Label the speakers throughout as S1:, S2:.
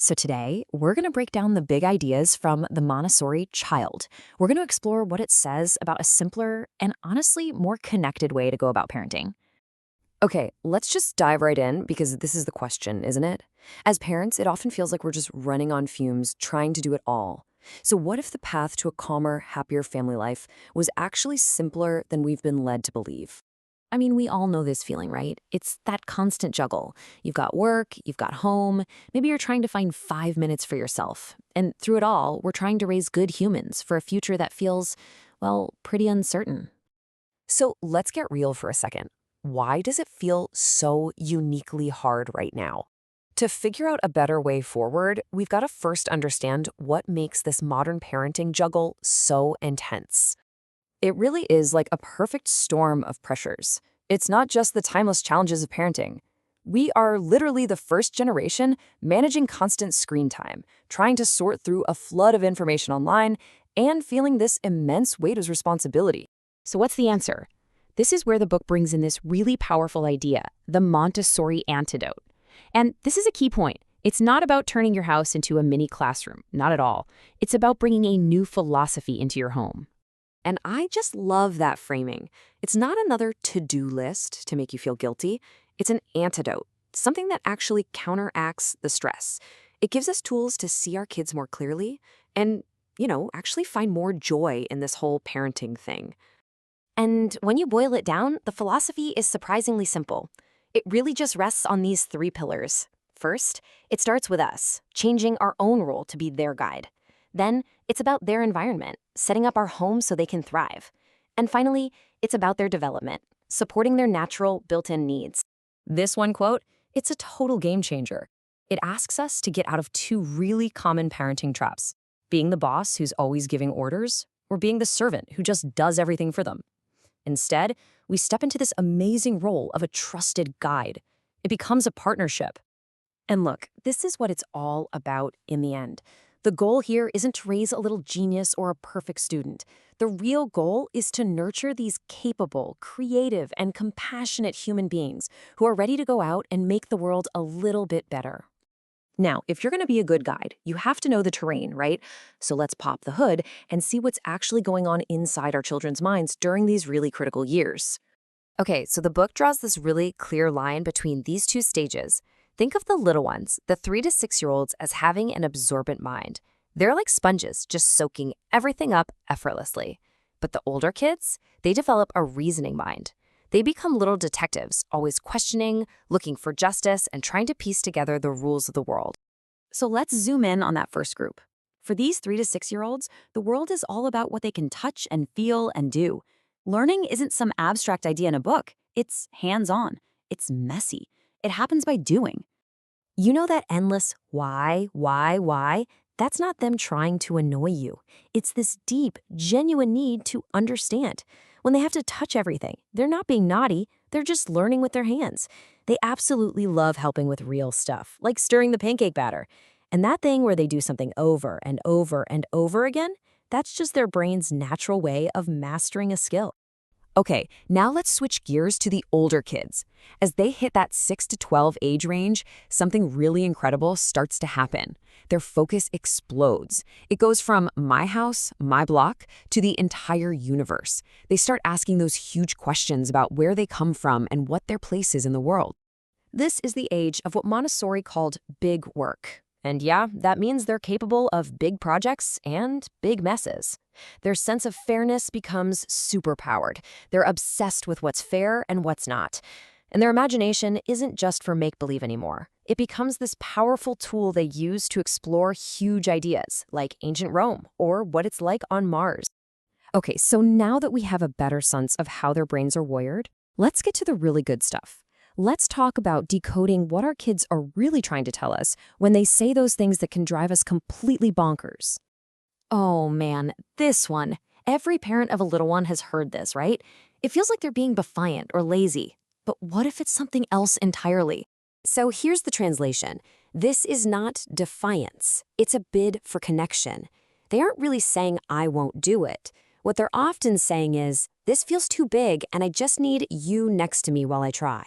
S1: So today, we're going to break down the big ideas from the Montessori Child. We're going to explore what it says about a simpler and honestly more connected way to go about parenting. Okay, let's just dive right in because this is the question, isn't it? As parents, it often feels like we're just running on fumes, trying to do it all. So what if the path to a calmer, happier family life was actually simpler than we've been led to believe? I mean, we all know this feeling, right? It's that constant juggle. You've got work, you've got home, maybe you're trying to find 5 minutes for yourself. And through it all, we're trying to raise good humans for a future that feels, well, pretty uncertain. So let's get real for a second. Why does it feel so uniquely hard right now? To figure out a better way forward, we've got to first understand what makes this modern parenting juggle so intense. It really is like a perfect storm of pressures. It's not just the timeless challenges of parenting. We are literally the first generation managing constant screen time, trying to sort through a flood of information online, and feeling this immense weight of responsibility. So what's the answer? This is where the book brings in this really powerful idea, the Montessori antidote. And this is a key point. It's not about turning your house into a mini classroom, not at all. It's about bringing a new philosophy into your home. And I just love that framing. It's not another to-do list to make you feel guilty. It's an antidote, something that actually counteracts the stress. It gives us tools to see our kids more clearly and, actually find more joy in this whole parenting thing. And when you boil it down, the philosophy is surprisingly simple. It really just rests on these three pillars. First, it starts with us, changing our own role to be their guide. Then, it's about their environment, setting up our homes so they can thrive. And finally, it's about their development, supporting their natural, built-in needs. This one quote, it's a total game changer. It asks us to get out of two really common parenting traps, being the boss who's always giving orders, or being the servant who just does everything for them. Instead, we step into this amazing role of a trusted guide. It becomes a partnership. And look, this is what it's all about in the end. The goal here isn't to raise a little genius or a perfect student. The real goal is to nurture these capable, creative, and compassionate human beings who are ready to go out and make the world a little bit better. Now, if you're going to be a good guide, you have to know the terrain, right? So let's pop the hood and see what's actually going on inside our children's minds during these really critical years. Okay, so the book draws this really clear line between these two stages. Think of the little ones, the 3 to 6-year-olds, as having an absorbent mind. They're like sponges, just soaking everything up effortlessly. But the older kids, they develop a reasoning mind. They become little detectives, always questioning, looking for justice, and trying to piece together the rules of the world. So let's zoom in on that first group. For these 3 to 6-year-olds, the world is all about what they can touch and feel and do. Learning isn't some abstract idea in a book. It's hands-on. It's messy. It happens by doing. You know that endless why? That's not them trying to annoy you. It's this deep, genuine need to understand. When they have to touch everything, they're not being naughty, they're just learning with their hands. They absolutely love helping with real stuff, like stirring the pancake batter. And that thing where they do something over and over and over again, that's just their brain's natural way of mastering a skill. Okay, now let's switch gears to the older kids. As they hit that 6 to 12 age range, something really incredible starts to happen. Their focus explodes. It goes from my house, my block, to the entire universe. They start asking those huge questions about where they come from and what their place is in the world. This is the age of what Montessori called big work. And yeah, that means they're capable of big projects and big messes. Their sense of fairness becomes superpowered. They're obsessed with what's fair and what's not. And their imagination isn't just for make-believe anymore. It becomes this powerful tool they use to explore huge ideas, like ancient Rome or what it's like on Mars. Okay, so now that we have a better sense of how their brains are wired, let's get to the really good stuff. Let's talk about decoding what our kids are really trying to tell us when they say those things that can drive us completely bonkers. Oh man, this one. Every parent of a little one has heard this, right? It feels like they're being defiant or lazy. But what if it's something else entirely? So here's the translation. This is not defiance. It's a bid for connection. They aren't really saying, I won't do it. What they're often saying is, this feels too big and I just need you next to me while I try.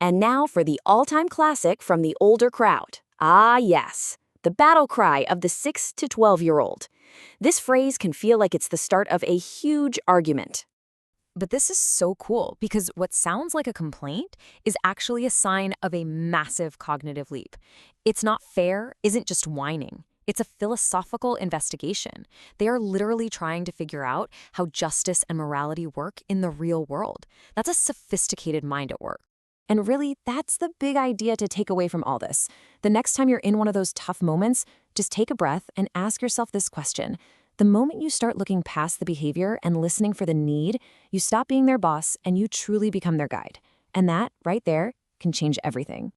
S1: And now for the all-time classic from the older crowd. Ah, yes, the battle cry of the 6 to 12-year-old. This phrase can feel like it's the start of a huge argument. But this is so cool because what sounds like a complaint is actually a sign of a massive cognitive leap. It's not fair, isn't just whining. It's a philosophical investigation. They are literally trying to figure out how justice and morality work in the real world. That's a sophisticated mind at work. And really, that's the big idea to take away from all this. The next time you're in one of those tough moments, just take a breath and ask yourself this question. The moment you start looking past the behavior and listening for the need, you stop being their boss and you truly become their guide. And that, right there, can change everything.